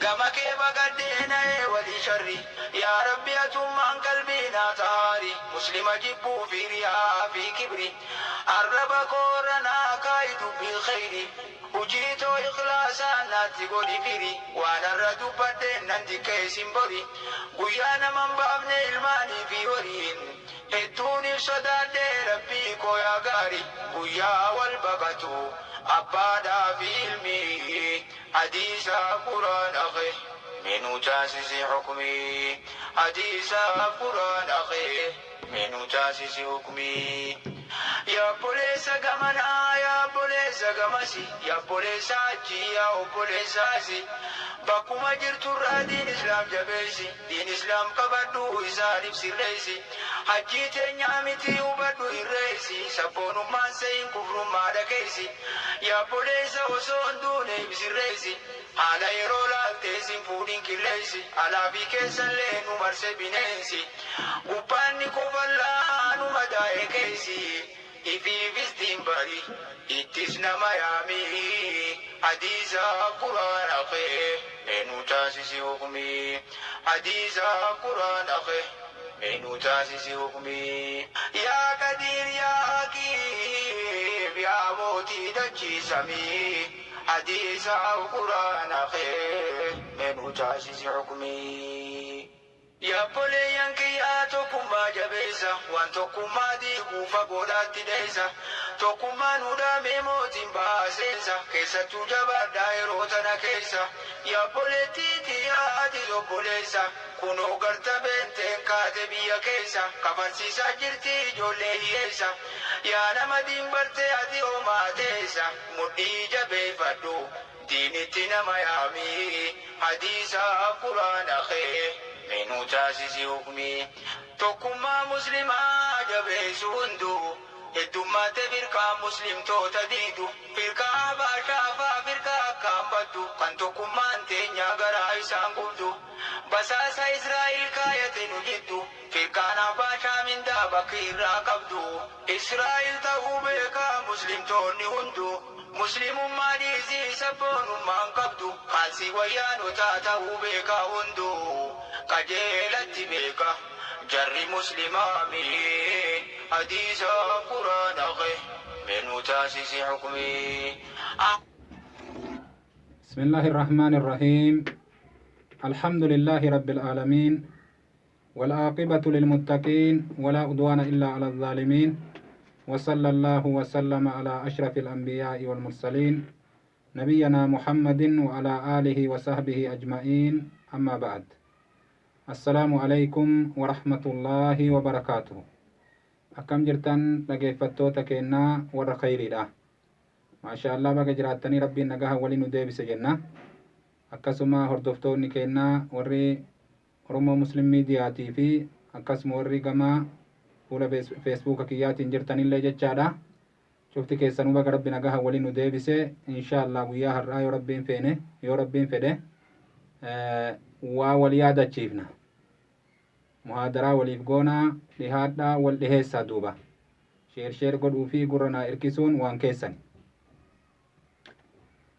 قمك بقدينا ولي شري يا ربي أتم عن قلبنا طهاري مسلم جبو في رياء في كبري الرب كورنا قايد بالخير وجيت إخلاصا ناتقو لفري وانا الرد بدين ننتي كيس بري قيانا من بابني الماني في ورين اتوني صداد ربي كويا غاري قيا والبقتو أبادا في علمي حديث قرآن أخي من جاسس حكمي حديث قرآن أخي من جاسس حكمي يا بوليس غمنا يا بوليس غمسي يا بوليس عجي يا بوليس عسي بكما جرت دين إسلام جبيسي دين إسلام كبدو إساليب سيريسي حجي تنعمتي وبدو إريسي سبون ما سين كفر ما دكيسي يا بوليس وصون دوني بسيريسي على يرولا تيسين فودين كليسي على بيكي سلين ومرسي بنيسي وباني كفلا نمدائي كيسي إفي فيستين باري إتسنا ميامي حديث قرآن أخي من تاسس حكمي حديث قرآن أخي من تاسس حكمي يا قدير يا حكيم يا موتي دجي سمي حديث قرآن أخي من تاسس حكمي يا بولي ينكي توكما جبيسا وان توكما ديكو فقودات ديسا توكما نودا بموتين باسيسا كيسا تجبا دايروتنا كيسا يا بولي تيتي يا ديزو بوليسا كونو غرطة بنتين كاتبيا كيسا كفرسيسا جرتي جولي يسا يا نمدين برتي أدي وماتيسا مدي جبي فدو ديني تنا ميامي حديثا قرآن أخي من تاسس حكمي توكما مسلما جبيس هندو الدمات فرقا مسلم توتديدو فرقا باشافا فرقا كامبدو كان توكما انتينيا غرا إسان قبدو بساسا إسرائيل كاية نجدو فرقانا باشا من دابك إراقبدو إسرائيل تغوبيكا مسلم توني هندو مسلم ما ديزي سبون ما انقبدو خالسي ويانو تاتهو بيكا هندو قجيلت بيكا جري مسلمامي حديث قرآن أخي من تاسس حكمي بسم الله الرحمن الرحيم الحمد لله رب العالمين والعاقبة للمتقين ولا عدوان إلا على الظالمين وصلى الله وسلم على أشرف الأنبياء والمرسلين نبينا محمد وعلى آله وصحبه أجمعين أما بعد السلام عليكم ورحمة الله وبركاته أكم جرتن dhaggeeffattoota keenna warra khayriidha ما شاء الله baga jiraatanii rabbiin nagaha waliin nu deebise jenna akkasuma hordoftoonni keenna warri Oromoo Muslim Miidiyaatii fi akkasuma warri gama fuula Facebook kiyyaatiin jirtanillee jechaadha shufti keessanuu baga rabbi nagaha waliin nu deebise inshallah guyyaa har'aa yoo rabbiin fedhe waa wal yaadachiifna muhaadaraa waliif goona dhihaadhaa wal dhiheessaa duuba sheer godhuu fi gurranaa irkisuun waan keessan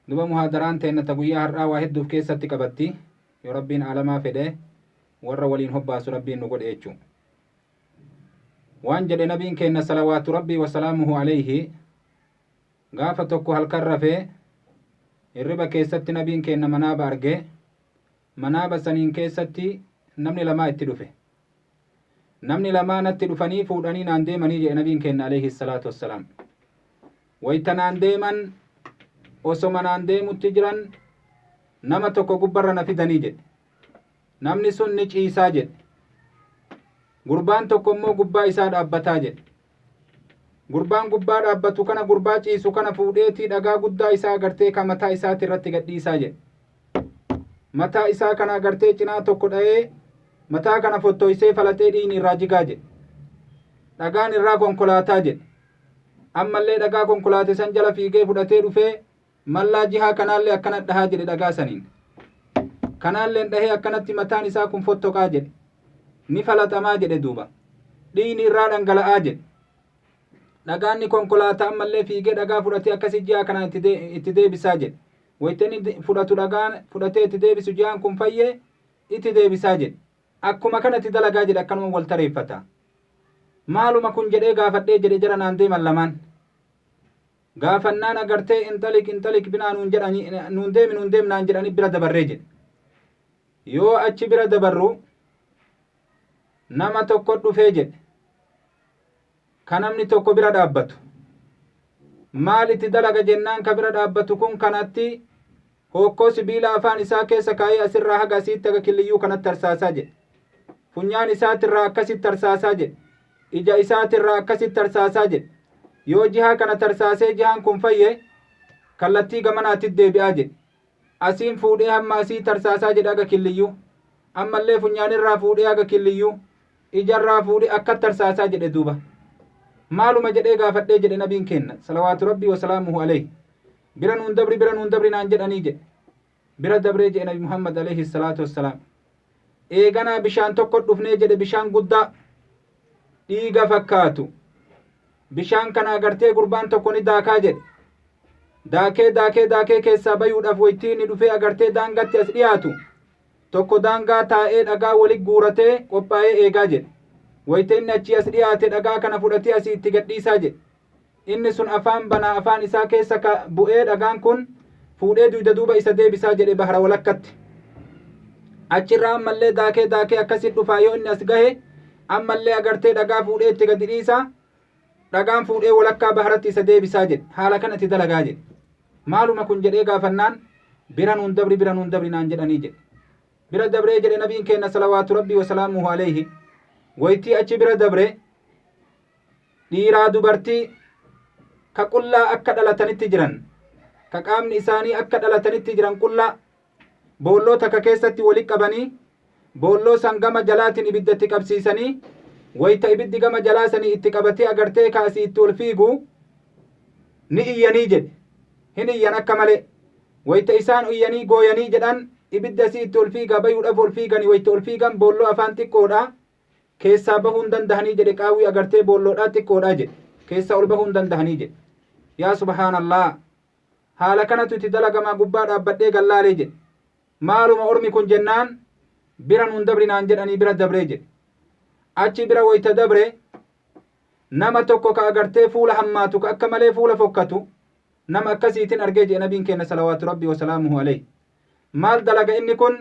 duuba muhaadaraan teennata guyyaa har'aa waa hedduuf keessatti qabatti yoo rabbiin alamaa fedhe warra waliin hobbaasu rabbiin nu godhe jechuu waan jedhe nabiin keenna salawaatu rabbii wasalaamuhu alayhi gaafa tokko halkan rafee hirriba keessatti nabiin keenna manaaba arge manaaba saniin keessatti namni lamaa itti dhufe namni lamaa natti dhufanii fuudhanii naan deemanii jedhe nabiin keenna alayhi salaatu wassalaam wayta naan deeman osoma naan deemutti jiran nama tokko gubbarra na fidanii jedhe namni sun ni ciisaa jedhe gurbaan tokko immoo gubbaa isaa dhaabbataa jedhe gurbaan gubbaa dhaabbatu kana gurbaa ciisu kana fuudheetii dhagaa guddaa isaa agartee ka mataa isaati irratti gadhiisaa jedhe mataa isaa kana agartee cinaa tokko dha'ee mataa kana fottoysee falaxee dhiin irraa jigaa jedhe dhagaan irraa konkolaataa jedhe ammallee dhagaa konkolaate san jala fiigee fudhatee dhufee mallaa jihaa kanaallee akkanat dhahaa jedhe dhagaa saniin kanaalleen dhahee akkanatti mataan isaa kun fottoqaa jedhe ni falaxamaa jedhe duuba dhiini irraa dhangala'aa jedhe dhagaanni konkolaataa ammallee fiigee dhagaa fudhatee akkasi jihaa kana itti deebisaa jedhe waytani fudhatu dhagaan fudhatee itti deebisu jihaan kun fayyee itti deebisaa jedhe akkuma kanatti dalagaa jedhe akkanuma wal tareeffata maaluma kun jedhee gaafadhee jedhe jara naan deeman lamaan gaafannaan agartee intalik binaa nuun jedhanii nuun deemi naan jedhanii bira dabarree jedhe yoo achi bira dabarru nama tokko dhufee jedhe ka namni tokko bira dhaabbatu maal itti dalaga jennaan ka bira dhaabbatu kun kanatti hokkoo sibiila afaan isaa keessa kaayee asirraa haga asiitti aga killiyyuu kanatti tarsaasaa jedhe funyaan isaatirraa akkasitti tarsaasaa jedhe ija isaatirraa akkasitti tarsaasaa jedhe yoo jihaa kana tarsaasee jihaan kun fayye kallattii gamanaatti deebi'aa jedhe asiin fuudhee hamma asii tarsaasaa jedhe aga killiyyuu ammallee funyaanirraa fuudhee aga killiyyuu ijarraa fuudhee akka tarsaasaa jedhe duuba maaluma jedhee gaafadhee jedhe nabiin kenna salawaatu rabbii wasalaamuhu alayhi bira nuun dabri naan jedhanii jedhe bira dabree jedhe nabi muhammad alayhi salaatu wassalaam eeganaa bishaan tokko dhufnee jedhe bishaan guddaa dhiiga fakkaatu bishaan kana agartee gurbaan tokko ni daakaa jedhe daakee keessaa bayuudhaaf waytii ni dhufee agartee daangatti as dhiyaatu tokko daangaa taa'ee dhagaa walit guuratee qophaa'ee eegaa jedhe wayita inni achi as dhiyaate dhagaa kana fudhatee asii itti gadhiisaa jedhe inni sun afaan banaa afaan isaa keessa bu'ee dhagaan kun fuudhee duyda duuba isa deebisaa jedhe bahara walakkatti achirraa ammallee daakee akkasitti dhufaa yoo inni as gahe ammallee agartee dhagaa fuudhee itti gadi dhiisaa dhagaan fuudhee walakkaa baharatti isa deebisaa jedhe haala kanatti dalagaa jedhe maaluma kun jedhee gaafannaan bira nuun dabri naan jedhanii jedhe bira dabree jedhe nabiin kenna salawaatu rabbii wasalaamuhu alayhi waytii achi bira dabre dhiiraa dubartii ka qullaa akka dhalatanitti jiran ka qaamni isaanii akka dhalatanitti jiran qullaa boolloo takka keessatti walit qabanii boolloo san gama jalaatiin ibiddatti qabsiisanii wayta ibiddi gama jalaasanii itti qabatee agartee kaasii itti ol fiigu ni iyyanii jedhe hin iyyan akka malee wayta isaan iyyanii gooyanii jedhan ibidda asii itti ol fiigaa bayuudhaaf ol fiiganii wayta ol fiigan boolloo afaan xiqqoodha keessaa bahuu hin dandahanii jedhe qaawwii agartee boolloodhaa xiqqoodha jedhe keessaa ol bahuu hin dandahanii jedhe yaa subhaanallah haala kanatu itti dalagamaa gubbaa dhaabbadhee gallaalee jedhe maaluma ormi kun jennaan bira nuun dabri naan jedhanii bira dabree jedhe achi bira wayta dabre nama tokko ka agartee fuula hammaatu ka akka malee fuula fokkatu nama akkasiitin argee jedhe nabiin kenna salawaatu rabbii wasalaamuhu alayhi maal dalaga inni kun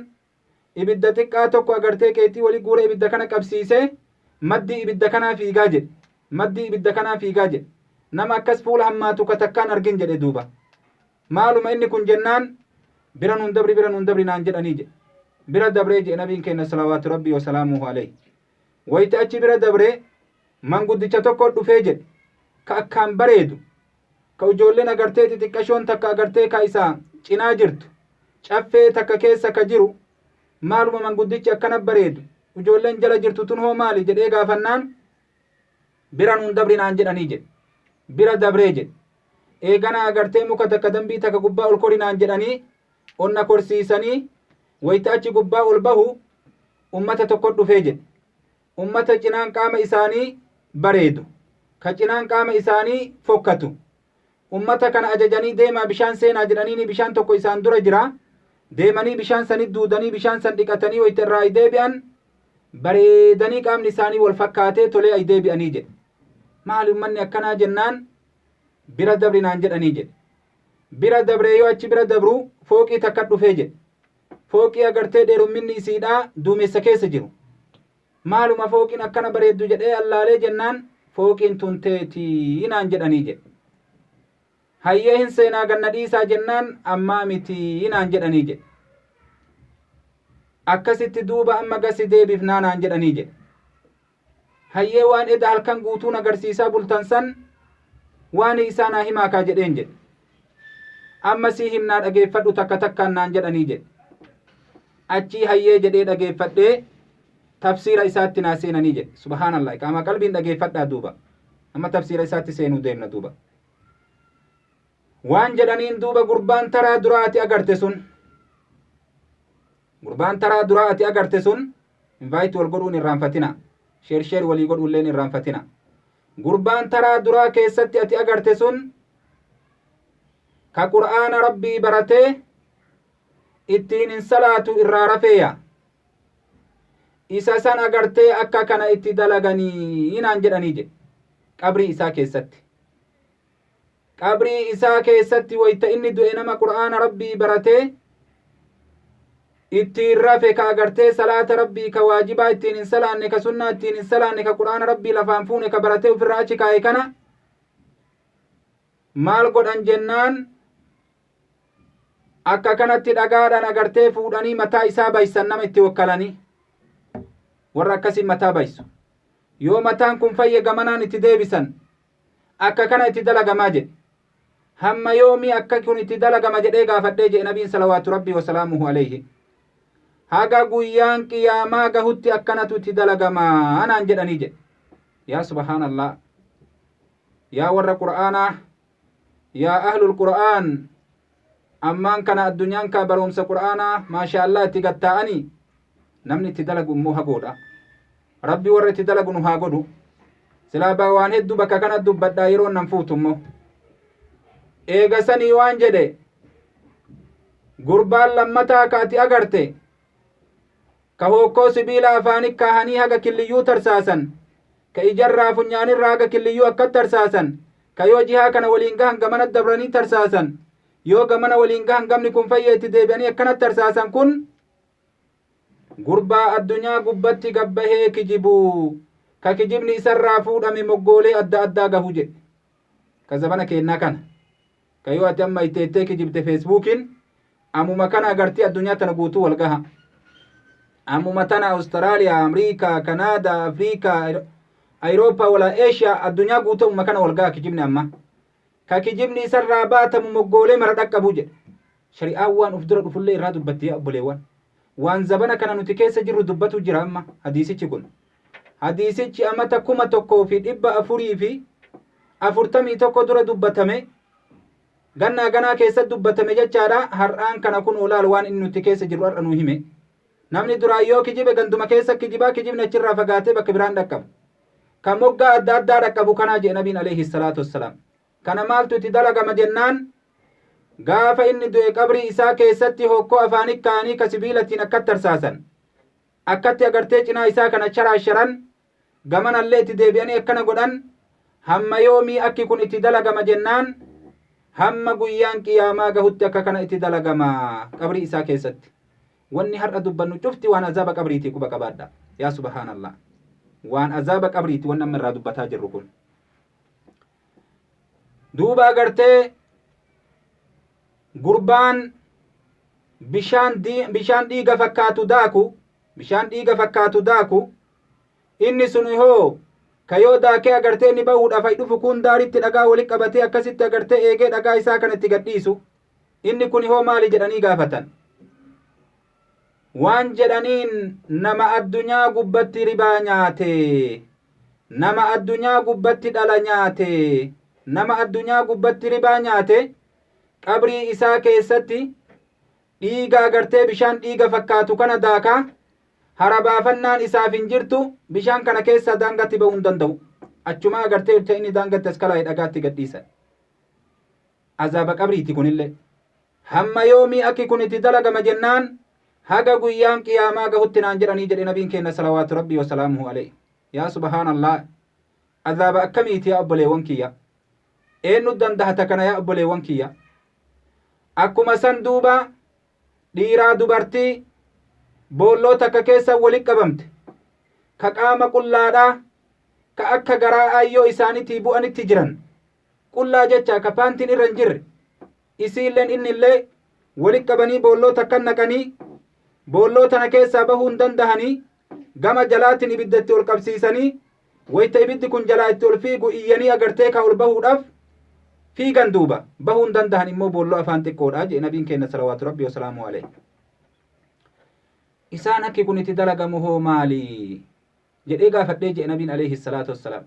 ibidda xiqqaa tokko agartee keetii walii guura ibidda kana qabsiisee maddii ibidda kanaa fiigaa jedhe nama akkas fuula hammaatu ka takkaan argin jedhe duuba maaluma inni kun jennaan bira nuun dabri naan jedhanii jedhe bira dabree jedhe nabiin kenna salawaatu rabbii wasalaamuhu alayhi wayita achi bira dabre manguddicha tokko dhufee jedhe ka akkaan bareedu ka ijoolleen agartee xixiqqashoon takka agartee ka isaa cinaa jirtu caffee takka keessa ka jiru maaluma manguddichi akkana bareedu ijoolleen jala jirtu tun hoo maali jedhee gaafannaan bira nuun dabri naan jedhanii jedhe bira dabree jedhe eegana agartee muka takka dambii takka gubbaa ol kori naan jedhanii onna korsiisanii wayita achi gubbaa ol bahu ummata tokko dhufee jedhe ummata cinaan qaama isaanii bareedu ka cinaan qaama isaanii fokkatu ummata kana ajajanii deemaa bishaan seenaa jedhanii bishaan tokko isaan dura jira deemanii bishaan sanit duudanii bishaan san dhiqatanii wayita irraa ay deebi'an bareedanii qaamni isaanii wal fakkaatee tolee ay deebi'anii jedhe maali ummanni akkanaa jennaan bira dabri naan jedhanii jedhe bira dabree yoo achi bira dabru fooqii takka dhufee jedhe fooqii agartee dheerumminni isiidhaa duumessa keessa jiru maaluma fooqiin akkana bareeddu jedhee allaalee jennaan fooqiin tun teetii naan jedhanii jedhe hayyee hin seenaa ganna dhiisaa jennaan ammaa mitii naan jedhanii jedhe akkasitti duuba amma gasi deebifnaa naan jedhanii jedhe hayyee waan eda halkan guutuun agarsiisaa bultan san waan isaa naa himaakaa jedheen jedhe amma sii himnaa dhageeffadhu takka takkaan naan jedhanii jedhe achii hayyee jedhee dhageeffadhee tafsiira isaatti naa seenanii jedhe subhaanallah qaama qalbiin dhageeffadhaa duuba amma tafsiira isaatti seenuu deemna duuba waan jedhaniin duuba gurbaan taraa duraati agarte sun invite wal godhuun irraanfatina sheer walii godhuulleen irraanfatina gurbaan taraa duraa keessatti ati agarte sun ka qur'aana rabbii baratee ittiin hin salaatu irraa rafeeya isa san agartee akka kana itti dalaganii inaan jedhanii jedhe qabrii isaa keessatti qabrii isaa keessatti wayta inni du'e nama qur'aana rabbii baratee ittiin rafe ka agartee salaata rabbii ka waajibaa ittiin hin salaanne ka sunnaa ittiin hin salaanne ka qur'aana rabbii lafaan fuune ka baratee ofirraa achi kaa'e kana maal godhan jennaan akka kanatti dhagaadhaan agartee fuudhanii mataa isaa baysan nama itti wakkalanii warra akkasiin mataa baysu yoo mataan kun fayye gamanaan itti deebisan akka kana itti dalagamaa jedhe hamma yoomii akka kun itti dalagama jedhee gaafadhee jedhe nabiin salawaatu rabbii wasalaamuhu alayhi haga guyyaan qiyaamaa gahutti akkanatu itti dalagamaa anaan jedhanii jedhe yaa subhaanallah yaa warra qur'aanaa yaa ahlul qur'aan ammaan kana addunyaan kaa barumsa qur'aanaa maashaallah itti gatta'anii namni itti dalagu immoo hagoodha rabbi warra itti dalagu nu haa godhu silaa waan hedduu bakka kana dubbadhaa yeroon nan fuutu immoo eegasanii waan jedhe gurbaan lammataa kaati agarte ka hokkoo sibiila afaani kaahanii haga killiyyuu tarsaasan ka ijarraa funyaanirraa haga killiyyuu akkat tarsaasan ka yoo jihaa kana waliin gahan gamana dabranii tarsaasan yoo gamana waliin gahan gamni kun fayye itti deebi'anii akkanat tarsaasan kun gurbaa addunyaa gubbatti gabbahee kijibu ka kijibni isarraa fuudhame moggoolee adda addaa gahu jedhe ka zabana keennaa kana ka yoo ati amma itteettee kijibte feesbuukiin ammuma kana agartii addunyaa tana guutuu wal gaha ammuma tana Awustiraaliyaa, Amriikaa, Kanaadaa, Afriikaa, Ayirooppaa wala Eeshiyaa addunyaa guutuu ammuma kana wal gaha kijibni amma ka kijibni isarraa baatamu moggoolee mara dhaqqabu jedhe shari'aan waan uf dura dhufullee irraa dubbatti obboleewwan waan zabana kana nuti keessa jirru dubbatu jira amma hadiisichi kun hadiisichi amma 1441 dura dubbatame ganaa keessa dubbatame jechaadha har'aan kana kun olaal waan inni nuti keessa jirru har'a nuu hime namni duraa yoo kijibe ganduma keessa kijibaa kijibni achirraa fagaatee bakka biraan dhaqqabu kan moggaa adda addaa dhaqqabu kanaa jedhe nabiin alayhi salaatu wassalaam kana maaltu itti dalagama jennaan gaafa inni du'e qabrii isaa keessatti hokkoo afaanii kaanii ka sibiilatiin akkat tarsaasan akkatti agartee cinaa isaa kana sharaasharan gamanallee itti deebi'anii akkana godhan hamma yoomii akki kun itti dalagama jennaan hamma guyyaan qiyaamaa gahutti akka kana itti dalagama qabrii isaa keessatti wanni har'a dubbannu cufti waan azaaba qabriitii quba qabaadha yaa subhaanallah waan azaaba qabriiti waan amma irraa dubbataa jirru kun duuba agartee gurbaan bishaan dhiiga fakkaatu daaku inni sun hoo kayoo daakee agartee inni bahuudhaaf ay dhufu kun daaritti dhagaa walitti qabatee akkasitti agartee eegee dhagaa isaa kanatti gadhiisu inni kun hoo maali jedhanii gaafatan waan jedhaniin nama addunyaa gubbatti ribaa nyaate nama addunyaa gubbatti dhala nyaate nama addunyaa gubbatti ribaa nyaate qabrii isaa keessatti dhiiga agartee bishaan dhiiga fakkaatu kana daakaa harabaafannaan isaaf hin jirtu bishaan kana keessa daangatti ba'uu hin danda'u achuma agartee urte inni daangatti askalaa'e dhagaatti gadhiisan azaaba qabriiti kunillee hamma yoomii akki kun itti dalagama jennaan haga guyyaan qiyaamaa gahutti naan jedhanii jedhe nabiin keenya salawaatu rabbii wasalaamuhu alayhi yaa subhaanallah azaaba akkamiiti yaa obboleewwan kiyya eenyu dandahata kana yaa obboleewwan kiyya akkuma san duuba dhiiraa dubartii boolloo takka keessa walitti qabamte ka qaama qullaadhaa ka akka garaa aayyoo isaanitii bu'anitti jiran qullaa jecha ka paantiin irra hin jirre isiilleen innillee walitti qabanii boolloo takkan naqanii boolloo tana keessaa bahuu hin dandahanii gama jalaatiin ibiddatti ol qabsiisanii wayta ibiddi kun jalaa itti ol fiigu iyyanii agartee ka ol bahuudhaaf fiigan duuba bahuu hin dandahan immoo boolloo afaan xiqqoodha jedhe nabiin keenya salawaatu rabbii wasalaamu alayhi isaan akki kun itti dalagamu hoo maali jedhee gaafadhee jedhe nabiin alayhi salaatu wassalaam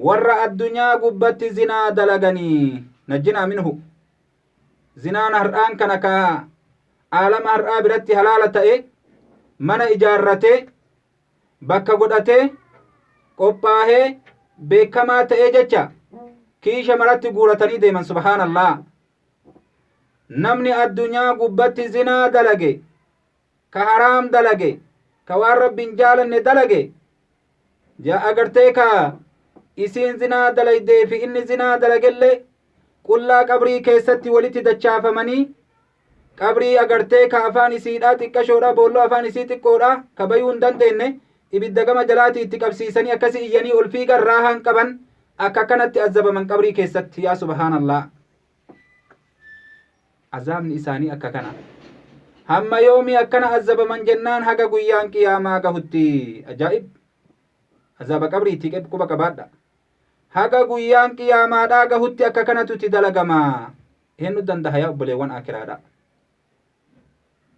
warra addunyaa gubbatti zinaa dalaganii najjinaa minhu zinaan har'aan kana ka aalama har'aa biratti halaala ta'e mana ijaarratee bakka godhatee qophaahee beekamaa ta'ee jecha kiisha maratti guuratanii deeman subhaanallah namni addunyaa gubbatti zinaa dalage ka haraam dalage ka waan rabbiin jaalanne dalage agartee ka isiin zinaa dalaydee fi inni zinaa dalagellee qullaa qabrii keessatti walitti dachaafamanii qabrii agartee ka afaan isiidhaa xiqqashoodha boolloo afaan isii xiqqoodha ka bayuu hin dandeenye ibidda gama jalaatii itti qabsiisanii akkasi iyyanii ol fiigan raahaan qaban akka kanatti azabaman qabrii keessatti. yaa subhaanallah, azaabni isaanii akka kana hamma yoomii akkana azabaman jennaan haga guyyaan qiyaamaa gahutti. ajaa'ib! azaaba qabriitti quba qabaadha. haga guyyaan qiyaamaadhaa gahutti akka kanatu itti dalagamaa. eenyu danda'a yaa obboleewwan akiraadha.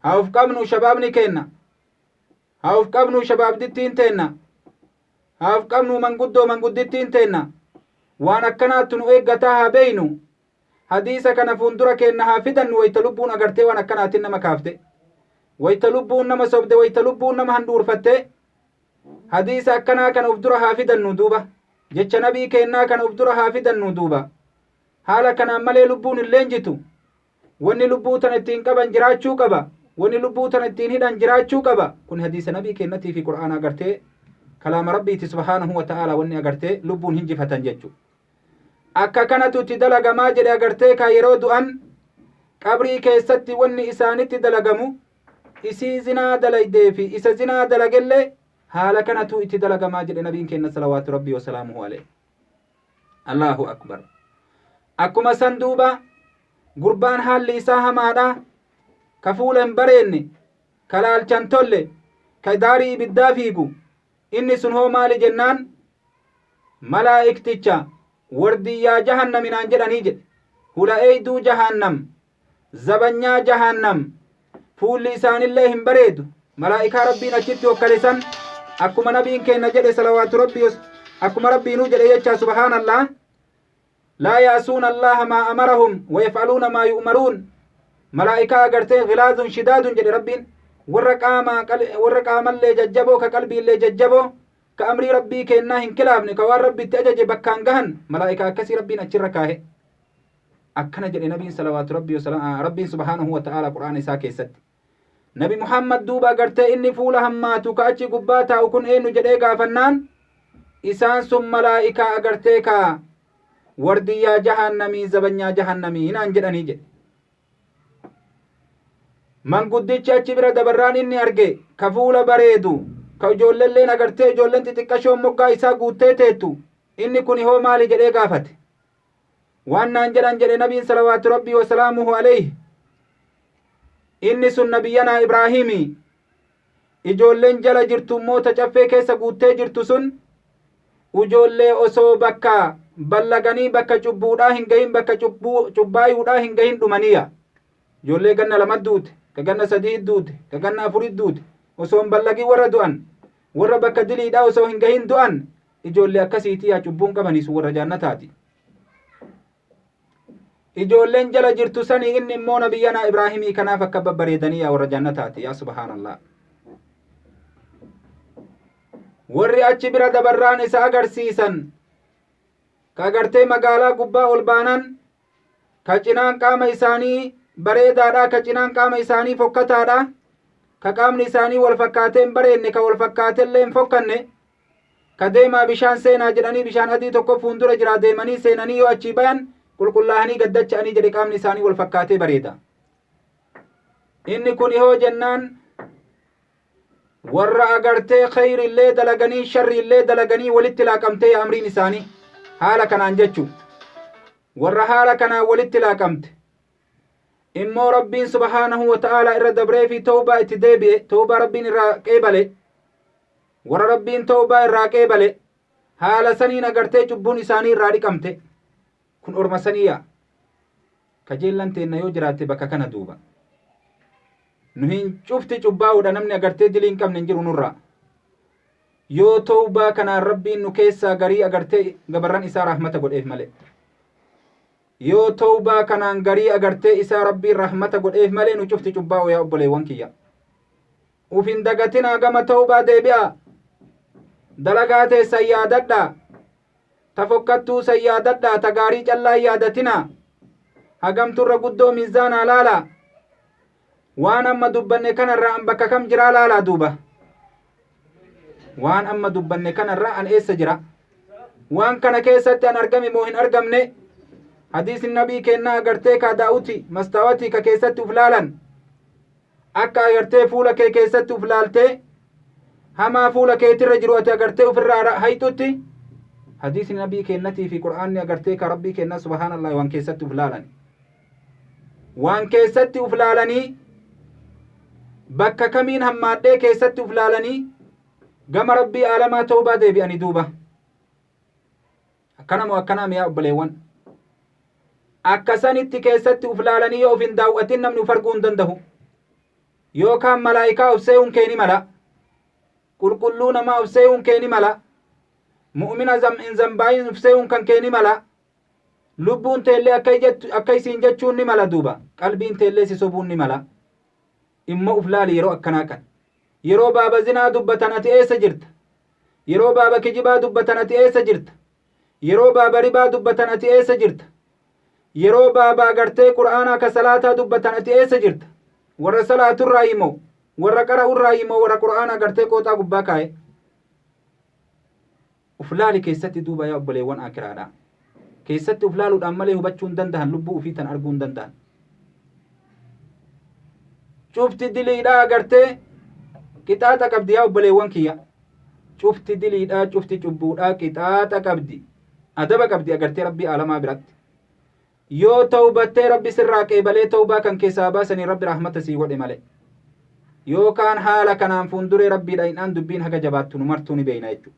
haa of qabnu shabaabni keenna, haa of qabnu shabaabdittiin teenna, haa of qabnu manguddoo manguddittiin teenna. waan akkanaattu nu eeggataa haa beeynu. hadiisa kana fuundura keenna haa fidannu. wayta lubbuun agartee waan akkanaatiin nama kaafte, wayta lubbuun nama sobde, wayta lubbuun nama handhuurfatte hadiisa akkanaa kana uf dura haa fidannu duuba. jecha nabii keennaa kana uf dura haa fidannu duuba. haala kanaan malee lubbuun hin leenjitu. wanni lubbuu tana ittiin qaban jiraachuu qaba, wanni lubbuu tana ittiin hidhan jiraachuu qaba. kun hadiisa nabii keennatii fi qur'aana agartee kalaama rabbiiti subhaanahu wa ta'ala wanni agartee lubbuun hinjifatan jechu. akka kanatu itti dalagamaa jedhe agartee ka yeroo du'an qabrii keessatti wanni isaanitti dalagamu isii zinaa dalaydee fi isa zinaa dalagellee haala kanatu itti dalagamaa jedhe nabiin keenya salawaatu rabbii wasalaamuhu alayhi. allahu akbar. akkuma san duuba gurbaan haalli isaa hamaadha ka fuula hin bareenne ka laalchan tolle ka daarii ibiddaa fiigu inni sun hoo maali jennaan malaa'ikticha wardiyyaa jahannaminaan jedhanii jedhe. hula'eeyduu jahannam, zabanyaa jahannam, fuulli isaanillee hin bareedu. malaa'ikaa rabbiin achitti hokkalisan akkuma nabiin keenya jedhe salawaatu rabbii, akkuma rabbiinuu jedhe jechaa subhaanallah. laa yaasuuna allaha maa amarahum wayaf'aluuna maa yu'maruun. malaa'ikaa agartee gilaazun shidaadun jedhe rabbiin. warra qaamallee jajjaboo ka qalbiillee jajjaboo ka amrii rabbii keennaa hin kilaafne ka waan rabbitti ajaje bakkaan gahan malaa'ikaa akkasii rabbiin achirra kaahe. akkana jedhe nabiin salawaatu rabbiin subhaanahu wa ta'ala qur'aana isaa keessatti. nabi muhammad duuba agartee inni fuula hammaatu ka achi gubbaa taa'u kun eenyu jedhee gaafannaan isaan sun malaa'ikaa agartee ka wardiyyaa jahannamii zabanyaa jahannamii hinaan jedhanii jedhe. manguddichi achi bira dabarraan inni arge ka fuula bareedu ka ijoolleen agartee ijoolleen xixiqqashoon moggaa isaa guuttee teettu inni kun hoo maali jedhee gaafate. waan naan jedhan jedhe nabiin salawaatu rabbii wasalaamuhu alayhi inni sun nabiyyanaa ibraahimii. ijoolleen jala jirtu moota caffee keessa guuttee jirtu sun ijoollee osoo bakka ballaganii bakka cubbuudhaa hin gahin bakka cubbaayuudhaa hin gahin dhumaniya. ijoollee ganna lamat duute ka ganna sadii duute ka ganna afurit duute osoo hin ballagin warra du'an warra bakka diliidhaa osoo hin gahin du'an ijoollee akkasiitii yaa cubbuun qabaniisu warra jaannataati. ijoolleen jala jirtu sanii inni immoo nabiyyanaa ibraahimii kanaaf akka babbareedanii yaa warra jaannataati. yaa subhaanallah. warri achi bira dabarraan isa agarsiisan ka agartee magaalaa gubbaa ol baanan ka cinaan qaama isaanii bareedaadha, ka cinaan qaama isaanii fokkataadha, ka qaamni isaanii wal fakkaatee hin bareenne ka wal fakkaatellee hin fokkanne ka deemaa bishaan seenaa jedhanii bishaan adii tokko fuundura jira deemanii seenanii yoo achii bayan qulqullaa'anii gaddacha'anii jedhe qaamni isaanii wal fakkaatee bareeda. inni kun hoo jennaan warra agartee khayrillee dalaganii sharrillee dalaganii walitti laaqamtee amriin isaanii haala kanaan jechu. warra haala kanaan walitti laaqamte immoo rabbiin subhaanahu wa ta'ala irra dabree fi tawbaa itti deebi'e tawbaa rabbiin irraa qeebale. warra rabbiin tawbaa irraa qeebale haala saniin agartee cubbuun isaanii irraa dhiqamte. kun orma saniya kajeellan teenna yoo jiraatte bakka kana duuba nu hin cufti cubbaa'uudha namni agartee dilii hin qabne hin jiru nurraa. yoo tawbaa kanaan rabbiin nu keessaa garii agartee gabarran isaa rahmata godheef malee. yoo tawbaa kanaan garii agartee isaa rabbiin rahmata godheef malee nu cufti cubbaa'u yaa obboleewwan kiyya. uf hin dagatinaa gama tawbaa deebi'a. dalagaa teessan yaadadhaa. ta fokkattuu san yaadadhaa ta gaarii callaa yaadatinaa. hagamturra guddoo miizaanaa laalaa waan amma dubbanne kanarraa an bakka kam jiraa laalaa duuba waan amma dubbanne kanarraa an eessa jira waan kana keessatti an argame moo hin argamne hadiisin nabii kennaa agartee ka daa'uti mastaawatii ka keessatti uf laalan akka agartee fuula kee keessatti uf laaltee hamaa fuula keetirra jiru ati agartee ufirraa hayxutti hadiisni nabii kennatii fi qur'aanni agartee ka rabbii kennaa subhaanallah waan keessatti uf laalani waan keessatti uf laalanii bakka kamiin hammaadhee keessatti uf laalanii gama rabbii aalamaa tawbaa deebi'anii duuba akkanamoo akkanaa miyaa obboleewwan akkasanitti keessatti uf laalanii yoo of hin daawwatin namni uf arguu hin danda'u yookaan malaa'ikaa of see'uun kee ni mala qulqulluu namaa of see'uun kee ni mala mu'mina hin zambaayin of see'uun kan kee ni mala lubbuun teellee akka isiin jechuun ni mala duuba qalbiin teellee si sobuun ni mala immoo uf laali yeroo akkanaa kan yeroo baaba zinaa dubbatan ati eessa jirta yeroo baaba kijibaa dubbatan ati eessa jirta yeroo baaba ribaa dubbatan ati eessa jirta yeroo baaba agartee qur'aanaa ka salaataa dubbatan ati eessa jirta warra salaaturraa himoo warra qara'urraa himoo warra qur'aana agartee qooxaa gubbaa kaa'e uf laali keessatti duuba yaa obboleewwan akiraadha keessatti uf laaluudhaan malee hubachuu hin danda'an lubbuu ufii tan arguu hin danda'an cufti diliidhaa agartee qixaaxa qabdi yaa obboleewwan kiyya cufti diliidhaa cufti cubbuudhaa qixaaxa qabdi adaba qabdi agartee rabbii aalamaa biratti yoo tawbattee rabbi sirraa qeebalee tawbaa kan keessaa baasanii rabbi rahmata sii godhe malee yookaan haala kanaan fuunduree rabbiidha hinaan dubbiin haga jabaattu nu martuu ni beeyna jechuudha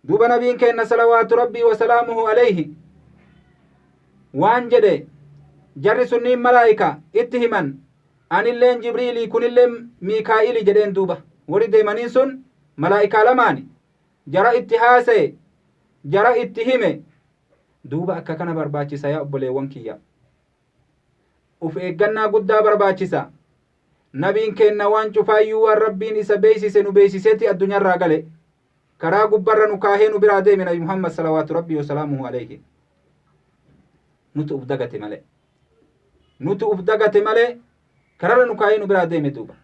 duuba nabiin keenna salawaatu rabbii wasalaamuhu alayhi waan jedhe jarri sunniin malaa'ika itti himan anilleen jibriilii kunilleen miikaa'ili jedheen duuba warri deemaniin sun malaa'ikaa lamaani jara itti haasa'e jara itti hime duuba akka kana barbaachisa yaa obboleewwan kiyya uf eeggannaa guddaa barbaachisa nabiin keenna waan cufaayyuu waan rabbiin isa beeysise nu beeysiseeti addunyaarraa gale karaa gubbarra nu kaahee nu biraa deeme nabi muhammad salawaatu rabbii wasalaamuhu alayhi nutu uf dagate malee kararra nu kaahee nu biraa deeme duuba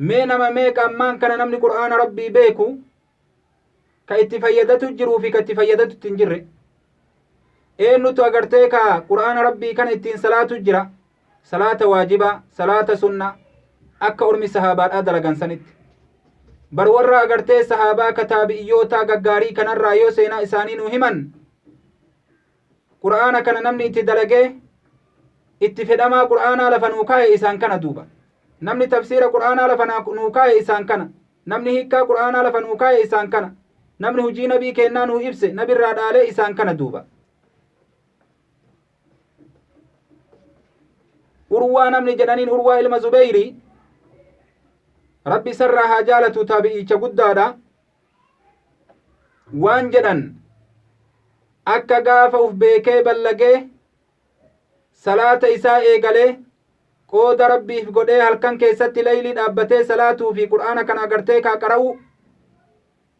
mee nama meeqa ammaan kana namni qur'aana rabbii beeku ka itti fayyadatu jiruu fi ka itti fayyadatu ittiin jirre eennutu agartee ka qur'aana rabbii kana ittiin salaatu jira salaata waajibaa salaata sunna akka ormi sahaabaadhaa dalagan sanitti bar warra agartee sahaabaa kataabi'iyyoota gaggaarii kanarraa yoo seenaa isaanii nu himan qur'aana kana namni itti dalagee itti fedhamaa qur'aanaa lafa nuu kaa'e isaan kana duuba namni tafsiira qur'aanaa lafa nuu kaa'e isaan kana namni hiikkaa qur'aanaa lafa nuu kaa'e isaan kana namni hujii nabii kennaa nuu ibse nabirraa dhaalee isaan kana duuba urwaa namni jedhaniin urwaa ilma zubeyri rabbi sarraa haa jaalatu taabi'icha guddaadha waan jedhan akka gaafa uf beekee ballagee salaata isaa eegalee qooda rabbiif godhee halkan keessatti laylii dhaabbatee salaatuu fi qur'aana kana agartee kaa qara'u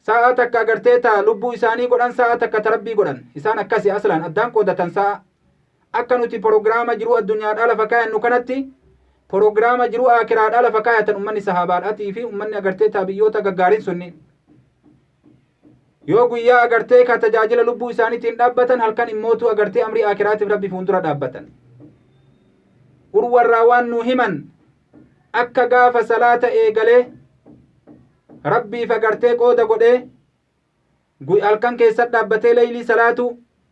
sa'a takka agartee taa lubbuu isaanii godhan sa'a takka ta rabbii godhan isaan akkasi aslaan addaan qoodatan sa'a akka nuti prograama jiruu addunyaadhaa lafa kaayannu kanatti prograama jiruu akiraadhaa lafa kaayatan ummanni sahaabaadhaatii fi ummanni agartee taabiyyoota gaggaariin sunni yoo guyyaa agartee ka tajaajila lubbuu isaaniitiin dhaabbatan halkan immootu agartee amrii akiraatiif rabbi fuuldura dhaabbatan urwarraa waan nu himan akka gaafa salaata eegalee rabbiif agartee qooda godhee halkan keessatti dhaabbatee laylii salaatu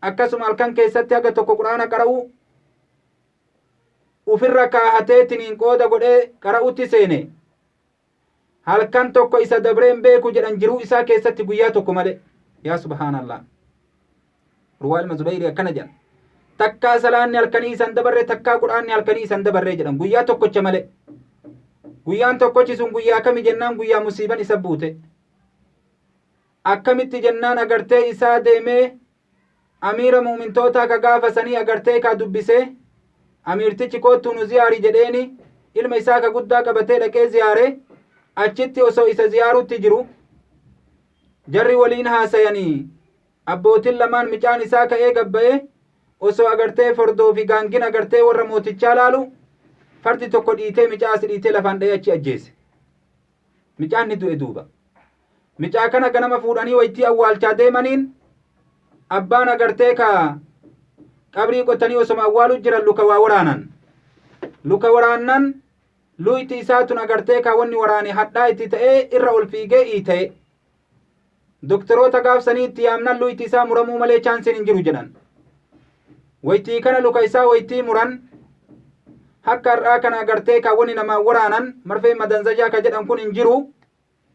akkasuma halkan keessatti haga tokko qur'aana qara'u ufirra kaahateetiniin qooda godhee qara'utti seene halkan tokko isa dabreen beeku jedhan jiruu isaa keessatti guyyaa tokko malee yaa subhaanallah urwaa ilma zubeyri akkana jedhan takkaa salaanni halkanii isan dabarre takkaa qur'aanni halkanii isan dabarre jedhan guyyaa tokkocha malee guyyaan tokkochi sun guyyaa kami jennaan guyyaa musiiban isa buute akkamitti jennaan agartee isaa deemee amiira mu'mintootaa ka gaafasanii agartee ka dubbisee amiirtichi koottuu nu ziyaari jedheeni ilma isaa ka guddaa qabatee dhaqee ziyaare achitti osoo isa ziyaarutti jiru jarri waliin haasayanii abbootin lamaan micaan isaa ka'ee gabba'ee osoo agartee fordoo fi gaangin agartee warra mootichaa laalu fardi tokko dhiitee micaa asi dhiitee lafaan dha'ee achi ajjeese. Micaan ni du'e duuba. Micaa kana ganama fuudhanii waytii awwaalchaa deemaniin abbaan agartee ka qabrii qotanii osoma awwaalu jiran luka waa waraanan. Luka waraannan luyti isaatun agartee ka wanni waraane hadhaa itti ta'ee irra ol fiigee iita'e. Doktoroota gaafsanii itti yaamnan luyti isaa muramuu malee chaansiin hin jiru jedhan. Waytii kana luka isaa waytii muran hakka har'aa kana agartee ka wanni namaa waraanan marfee madanzajaa ka jedhan kun hin jiru.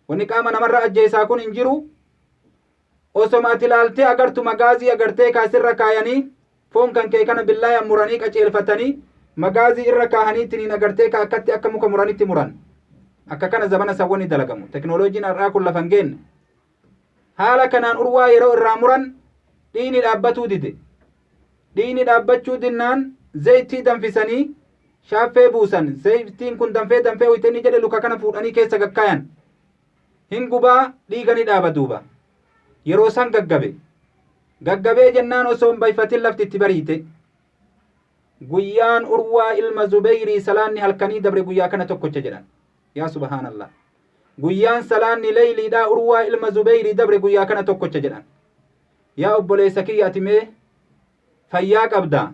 Wanni qaama namarra ajjeesaa kun hin jiru. Osoma ati ilaaltee agartu magaazii agartee kaasirra kaayanii foon kan kee kana billaayan muranii qaceelfatanii magaazii irra kaahanii ittiin agartee ka akkatti akka muka muranitti muran. Akka kana zamana sawwanni dalagamu. Teknooloojiin har'aa kun lafa hin geenne. Haala kanaan urwaa yeroo irraa muran dhiigni dhaabbatuu dide. Dhiigni dhaabbachuu dinnaan zayitii danfisanii shaaffee buusan. Zayitiin kun danfee wayitanii jedhe luka kana fuudhanii keessa gakkaayan. Hin gubaa dhiiga ni dhaaba duuba. Yeroo san gaggabee jennaan osoo hin bayfatin lafti itti bariite. Guyyaan urwaa ilma Zubeyrii salaanni halkanii dabre guyyaa kana tokkocha jedhan. Yaa subhaanallah. Guyyaan salaanni leeyliidhaa urwaa ilma Zubeyrii dabre guyyaa kana tokkocha jedhan. Yaa obboleessa kiyya ati mee fayyaa qabdaa.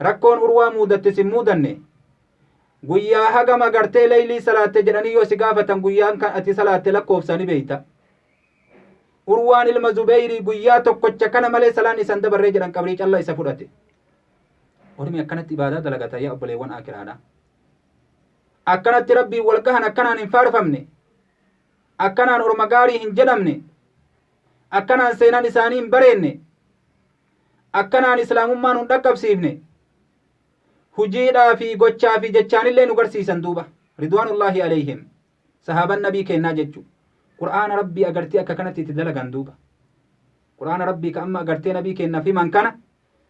Rakkoon urwaa muudatte sin muudanne. Guyyaa hagam agartee leeylii salaatte jedhanii yoo si gaafatan guyyaan kan ati salaatte lakkoofsani beeyta. Urwaan ilma Zubeyrii guyyaa tokkocha kana malee salaan isan dabarree jedhan qabrii callaa isa fudhate. Ormi akkanatti ibaadaa dalagata yaa obboleewwan akiraadha. Akkanatti rabbii wal gahan akkanaan hin faarfamne. Akkanaan orma gaarii hin jedhamne. Akkanaan seenaan isaanii hin bareenne. Akkanaan islaamummaan hin dhaqqabsiifne. Hujiidhaa fi gochaa fi jechaanillee nu garsiisan duuba. Ridwaanullaahi alayhim. Sahaaban nabii kennaa jechu. Qur'aana rabbii agartee akka kanatti itti dalagan duuba. Qur'aana rabbii ka amma agartee nabii kennaaf himan kana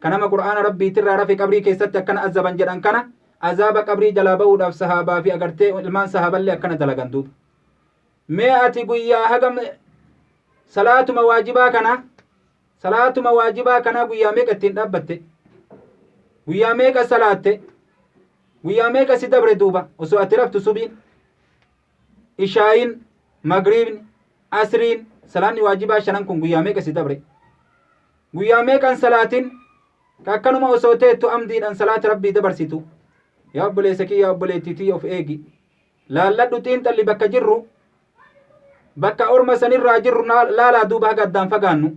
kanama qur'aana rabbiitirraa rafe qabrii keessatti akkana azaban jedhan kana azaaba qabrii jalaa ba'uudhaaf sahaabaa fi agartee ilmaan sahaaballee akkana dalagan duuba. Mee ati guyyaa hagam salaatuma waajibaa kana guyyaa meeqa ittiin dhaabbatte? Guyyaa meeqa salaatte? Guyyaa meeqa si dabre duuba osoo ati raftu subiin? Ishaayin, magriibni, asriin, salaanni waajibaa shanan kun guyyaa meeqa si dabre? Guyyaa meeqan salaatin akkanuma osoo teettu amdiidhaan salaata rabbii dabarsitu. Yaa obboleessa kiyya yaa obboleettiitii of eegi. Laalladhu xiinxalli bakka jirru bakka orma sanirraa jirru laalaa duuba haga addaan fagaannu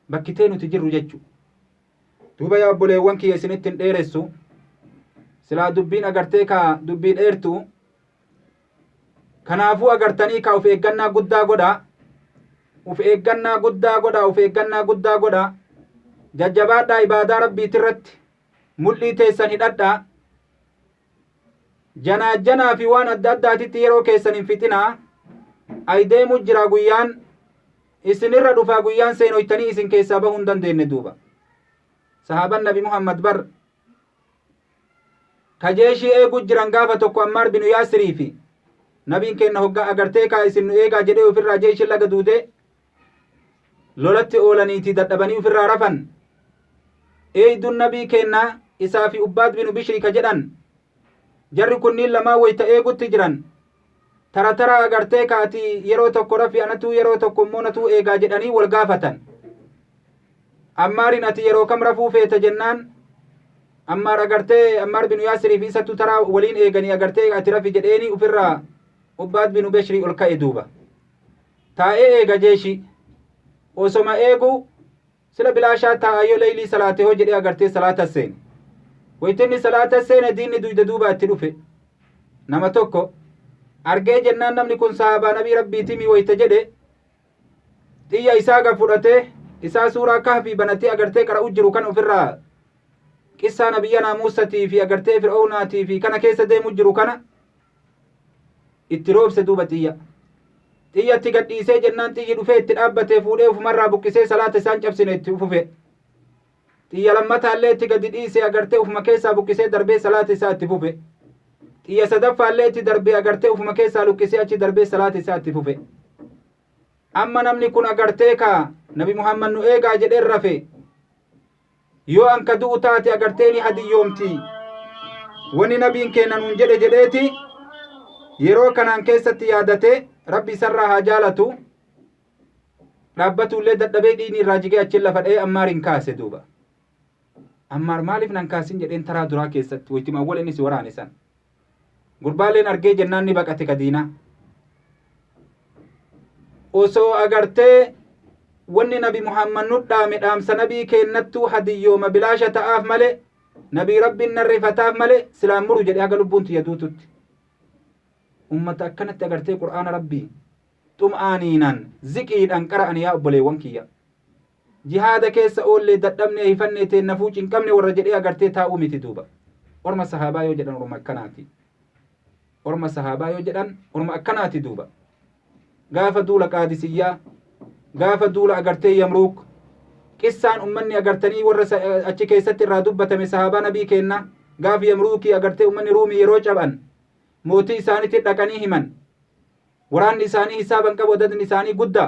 bakkitee nuti jirru jechu. Duuba yaa obboleewwan kiyya isinitti hin dheeressu. Silaa dubbiin agartee ka dubbii dheertu. Kanaafuu agartanii ka of eeggannaa guddaa godhaa. Of eeggannaa guddaa godhaa. Jajjabaadhaa ibaadaa rabbiitirratti mul'ii teessan hidhadhaa. Janaa fi waan adda addaatitti yeroo keessan hin fixinaa. Aydeemu jira guyyaan isinirra dhufaa guyyaan seenoytanii isin keessaa bahuu hin dandeenye duuba. Sahaaban nabi Muhammad bar kajeeshii eeguu jiran gaafa tokko Ammaar binu Yaasirii fi nabiin kenna hoggaa agartee kaa isin nu eegaa jedhee ofirraa jeeshin laga duudee lolatti oolaniitii dadhabanii ofirraa rafan. Eeyduun nabii kennaa isaa fi Ubbaad binu Bishrii ka jedhan jarri kunniin lamaan wayta eegutti jiran. Tara agartee kaati yeroo tokko rafi anatu yeroo tokko immoo natu eegaa jedhanii wal gaafatan. Ammaarin ati yeroo kam rafuu feeta jennaan Ammaar agartee Ammaar binu Yaasirii fi isattu taraa waliin eeganii agartee ati rafi jedheeni ofirraa Ubbaad binu Bishrii ol ka'e duuba. Taa'ee eega jeeshi osoma eegu sila bilaashaa taa'ayyoo leeylii salaate hoo jedhee agartee salaata seene. Waytinni salaata seene diinni duyda duuba itti dhufe. Nama tokko argee jennaan namni kun sahaabaa nabii rabbiitimii wayta jedhe xiyya isaa gad fudhatee isaa suuraa kahfii banatee agartee qara'u jiru kan ofirraa qissaa nabiyyanaa Muusatii fi agartee Fir'aunaatii fi kana keessa deemu jiru kana itti roobse duuba xiyya. Xiyyatti gadhiisee jennaan xiyyi dhufee itti dhaabbatee fuudhee ufumarraa buqqisee salaata isaan cabsine itti ufufe. Xiyya lammataallee itti gadi dhiisee agartee ufuma keessaa buqqisee darbee salaata isaa itti fufe. Xiyya sadaffaallee itti darbee agartee ufuma keessaa luqqisee achi darbee salaata isaa itti fufe. Amma namni kun agartee ka nabi Muhammad nu eegaa jedheen rafe. yoo anka du'u taate agarteeni hadiyyoomti wani nabiin keenya nuun jedhe jedheeti yeroo kanaan keessatti yaadate rabbi isarraa haa jaalatu dhaabbatullee dadhabee dhiini irraa jigee achiin lafa dha'ee Ammaariin kaase duuba. Ammaar maaliif nan kaasin jedheen taraa duraa keessatti wayituma awwal innis waraane san gurbaaleen argee jennaan ni baqate kadiina osoo agartee wanni nabi Muhammad nu dhaame dhaamsa nabii keennattuu hadiyyooma bilaasha ta'aaf malee nabii rabbiin narreeffataaf malee silaan muru jedhee haga lubbuun tiyya duututti ummata akkanatti agartee qur'aana rabbii xum'aaniinan ziqiidhaan qara'an yaa obboleewwan kiyya jihaada keessa oollee dadhabnee hifannee teen nafuu cinqabne warra jedhee agartee taa'uu miti duuba orma sahaabaa yoo jedhan orma akkanaati orma sahaabaa yoo jedhan orma akkanaati duuba gaafa duula qaadisiyyaa gaafa duula agartee yamruuk qissaan ummanni agartanii warra achi keessatti irraa dubbatame sahaabaa nabii keenna gaafa yamruukii agartee ummanni ruumii yeroo caban mootii isaanitti dhaqanii himan waraanni isaanii hisaaban qabu dadni isaanii guddaa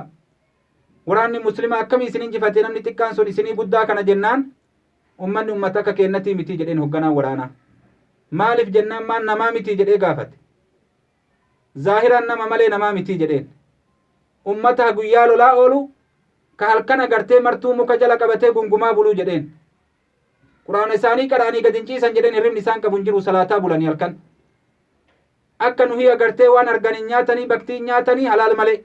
waraanni muslimaa akkamii isin injifate namni xiqqaan sun isinii guddaa kana jennaan ummanni ummata akka keennatii miti jedheen hogganaan waraanaa maaliif jennaan maan namaa miti jedhee gaafate zaahiraan nama malee namaa miti jedheen ummata guyyaa lolaa oolu ka halkan agartee martuu muka jala qabatee gungumaa buluu jedheen quraana isaanii qara'anii gad hin ciisan jedheen hirribni isaan qabu hin jiru salaataa bulanii halkan akka nuhi agartee waan arganin nyaatanii baktii nyaatanii halaal malee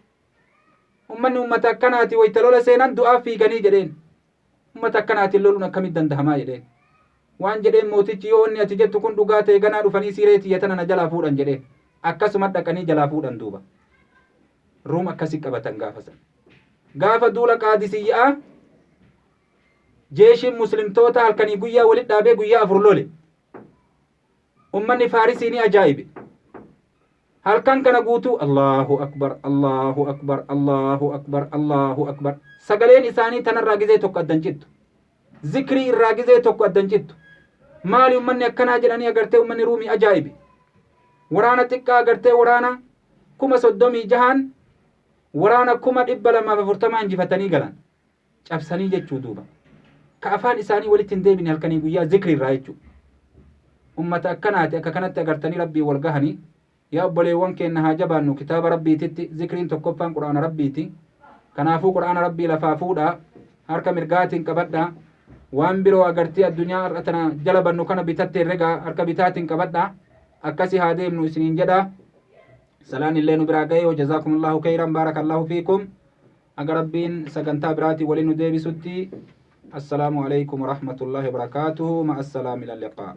ummanni ummata akkanaati wayta lola seenan du'aaf fiiganii jedheen ummata akkanaatiin loluun akkamitti dandahamaa jedheen waan jedheen mootichi yoo inni ati jettu kun dhugaa ta'e ganaa dhufanii siiree tiyyatana na jalaa fuudhan jedheen akkasuma dhaqanii jalaa fuudhan duuba ruum akkasi qabatan gaafa san gaafa duula qaadisiyyaa jeeshiin muslimtoota halkanii guyyaa walit dhaabee guyyaa 4 lole ummanni faarisii ni ajaa'ibe halkan kana guutuu Allahu akbar Allahu akbar Allahu akbar Allahu akbar sagaleen isaanii tanarraa gizee tokko addan cittu zikrii irraa gizee tokko addan cittu maali ummanni akkanaa jedhanii agartee ummanni ruumii ajaa'ibe waraana xiqqaa agartee waraana 36,000 waraana 240 injifatanii galan cabsanii jechuu duuba ka afaan isaanii walitti hin deebine halkanii guyyaa zikrii irraa jechuu ummata akkanaati akka kanatti agartanii rabbii wal gahanii yaa obboleewwan keenya haa jabaannu kitaaba rabbiititti zikriin tokkoffaan quraana rabbiiti kanaafuu quraana rabbii lafaa fuudhaa harka mirgaatiin qabadhaa waan biroo agartee addunyaa har'a tana jala bannu kana bitatte herregaa harka bitaatiin qabadhaa akkasi haa deemnu isiniin jedhaa salaan illee nu biraa ga'ee jazaakumullahu khayran baarakallahu fiikum aga rabbiin sagantaa biraatii waliin nu deebisutti assalaamu alaykum warahmatullahi wabarakaatuhu ma'a assalaami ila liqaa